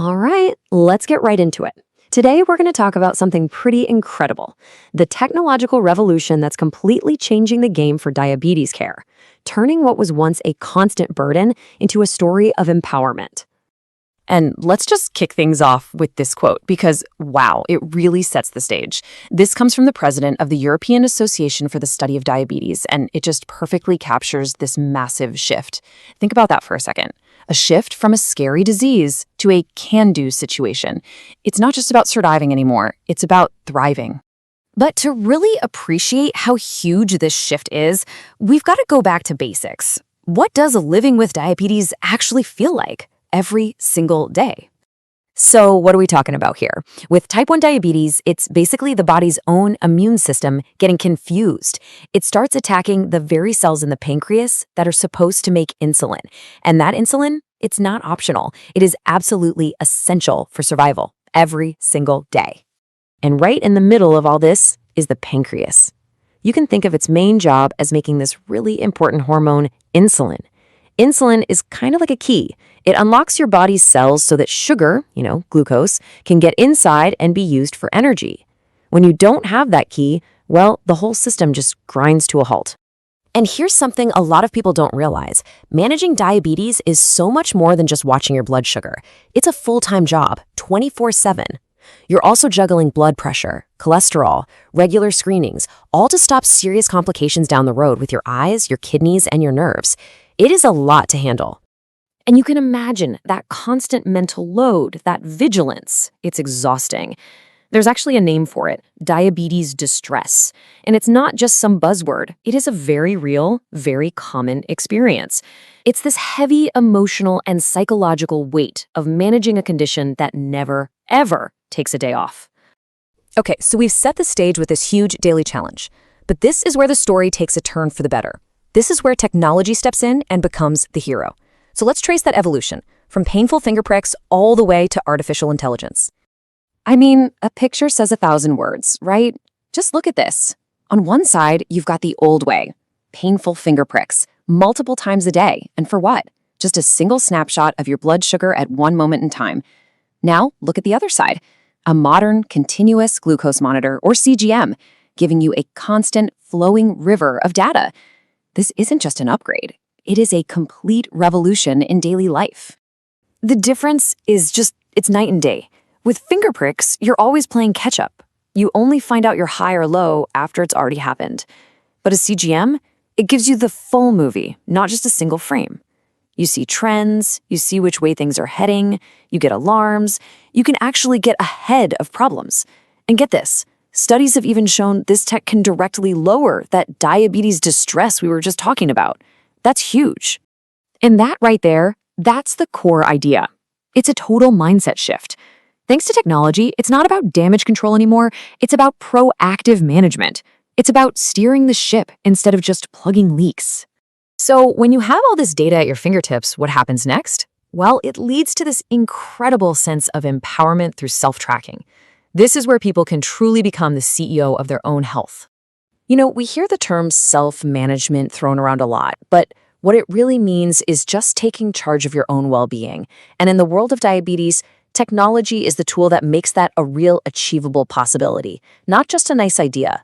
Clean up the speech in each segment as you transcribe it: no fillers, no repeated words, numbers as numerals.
All right, let's get right into it. Today, we're going to talk about something pretty incredible, the technological revolution that's completely changing the game for diabetes care, turning what was once a constant burden into a story of empowerment. And let's just kick things off with this quote because, wow, it really sets the stage. This comes from the president of the European Association for the Study of Diabetes, and it just perfectly captures this massive shift. Think about that for a second. A shift from a scary disease to a can-do situation. It's not just about surviving anymore, it's about thriving. But to really appreciate how huge this shift is, we've got to go back to basics. What does living with diabetes actually feel like every single day? So what are we talking about here? With type 1 diabetes, it's basically the body's own immune system getting confused. It starts attacking the very cells in the pancreas that are supposed to make insulin. And that insulin, it's not optional. It is absolutely essential for survival every single day. And right in the middle of all this is the pancreas. You can think of its main job as making this really important hormone, insulin. Insulin is kind of like a key. It unlocks your body's cells so that sugar, glucose, can get inside and be used for energy. When you don't have that key, well, the whole system just grinds to a halt. And here's something a lot of people don't realize. Managing diabetes is so much more than just watching your blood sugar. It's a full-time job, 24/7. You're also juggling blood pressure, cholesterol, regular screenings, all to stop serious complications down the road with your eyes, your kidneys, and your nerves. It is a lot to handle. And you can imagine that constant mental load, that vigilance. It's exhausting. There's actually a name for it, diabetes distress. And it's not just some buzzword. It is a very real, very common experience. It's this heavy emotional and psychological weight of managing a condition that never, ever takes a day off. Okay, so we've set the stage with this huge daily challenge. But this is where the story takes a turn for the better. This is where technology steps in and becomes the hero. So let's trace that evolution, from painful finger pricks all the way to artificial intelligence. I mean, a picture says 1,000 words, right? Just look at this. On one side, you've got the old way, painful finger pricks, multiple times a day. And for what? Just a single snapshot of your blood sugar at one moment in time. Now, look at the other side, a modern continuous glucose monitor, or CGM, giving you a constant flowing river of data. This isn't just an upgrade. It is a complete revolution in daily life. The difference is it's night and day. With finger pricks, you're always playing catch-up. You only find out you're high or low after it's already happened. But a CGM, it gives you the full movie, not just a single frame. You see trends, you see which way things are heading, you get alarms, you can actually get ahead of problems. And get this, studies have even shown this tech can directly lower that diabetes distress we were just talking about. That's huge. And that right there, that's the core idea. It's a total mindset shift. Thanks to technology, it's not about damage control anymore. It's about proactive management. It's about steering the ship instead of just plugging leaks. So when you have all this data at your fingertips, what happens next? Well, it leads to this incredible sense of empowerment through self-tracking. This is where people can truly become the CEO of their own health. We hear the term self-management thrown around a lot, but what it really means is just taking charge of your own well-being. And in the world of diabetes, technology is the tool that makes that a real achievable possibility, not just a nice idea.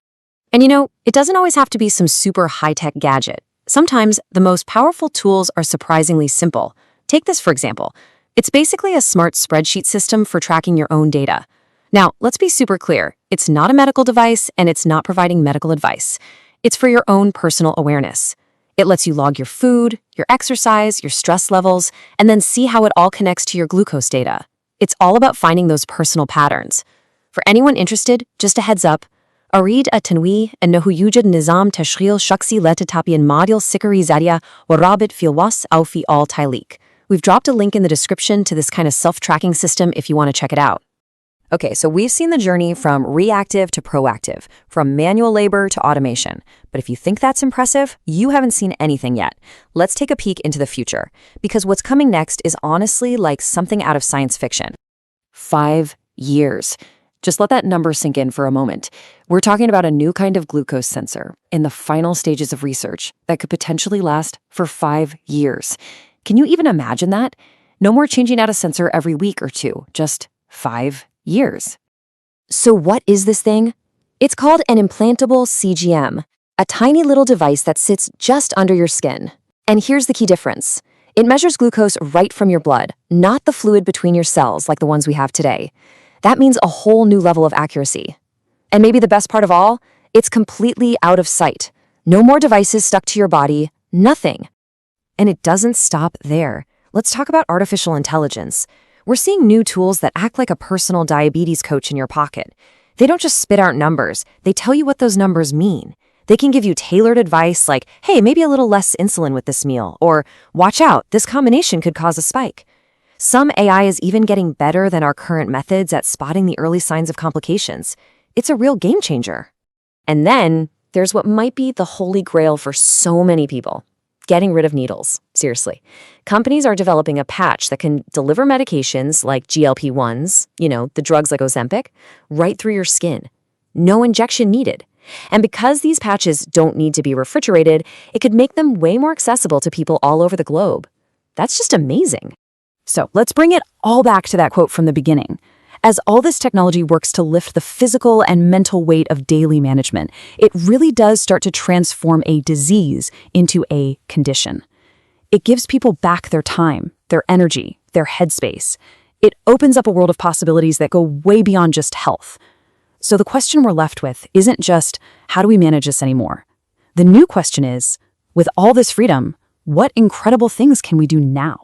And it doesn't always have to be some super high-tech gadget. Sometimes the most powerful tools are surprisingly simple. Take this for example. It's basically a smart spreadsheet system for tracking your own data. Now, let's be super clear. It's not a medical device and it's not providing medical advice. It's for your own personal awareness. It lets you log your food, your exercise, your stress levels, and then see how it all connects to your glucose data. It's all about finding those personal patterns. For anyone interested, just a heads up, أريد التنويه أنه يوجد نظام تشغيل شخصي لتتابع المعادل السكري زادية والرابط في الوصف أو في التعليق. We've dropped a link in the description to this kind of self-tracking system if you want to check it out. Okay, so we've seen the journey from reactive to proactive, from manual labor to automation. But if you think that's impressive, you haven't seen anything yet. Let's take a peek into the future, because what's coming next is honestly like something out of science fiction. 5 years. Just let that number sink in for a moment. We're talking about a new kind of glucose sensor in the final stages of research that could potentially last for 5 years. Can you even imagine that? No more changing out a sensor every week or two, just 5 years. So what is this thing? It's called an implantable CGM, a tiny little device that sits just under your skin. And here's the key difference. It measures glucose right from your blood, not the fluid between your cells like the ones we have today. That means a whole new level of accuracy. And maybe the best part of all, it's completely out of sight. No more devices stuck to your body, nothing. And it doesn't stop there. Let's talk about artificial intelligence. We're seeing new tools that act like a personal diabetes coach in your pocket. They don't just spit out numbers, they tell you what those numbers mean. They can give you tailored advice like, hey, maybe a little less insulin with this meal, or watch out, this combination could cause a spike. Some AI is even getting better than our current methods at spotting the early signs of complications. It's a real game changer. And then there's what might be the holy grail for so many people. Getting rid of needles. Seriously. Companies are developing a patch that can deliver medications like GLP-1s, the drugs like Ozempic, right through your skin. No injection needed. And because these patches don't need to be refrigerated, it could make them way more accessible to people all over the globe. That's just amazing. So let's bring it all back to that quote from the beginning. As all this technology works to lift the physical and mental weight of daily management, it really does start to transform a disease into a condition. It gives people back their time, their energy, their headspace. It opens up a world of possibilities that go way beyond just health. So the question we're left with isn't just, how do we manage this anymore? The new question is, with all this freedom, what incredible things can we do now?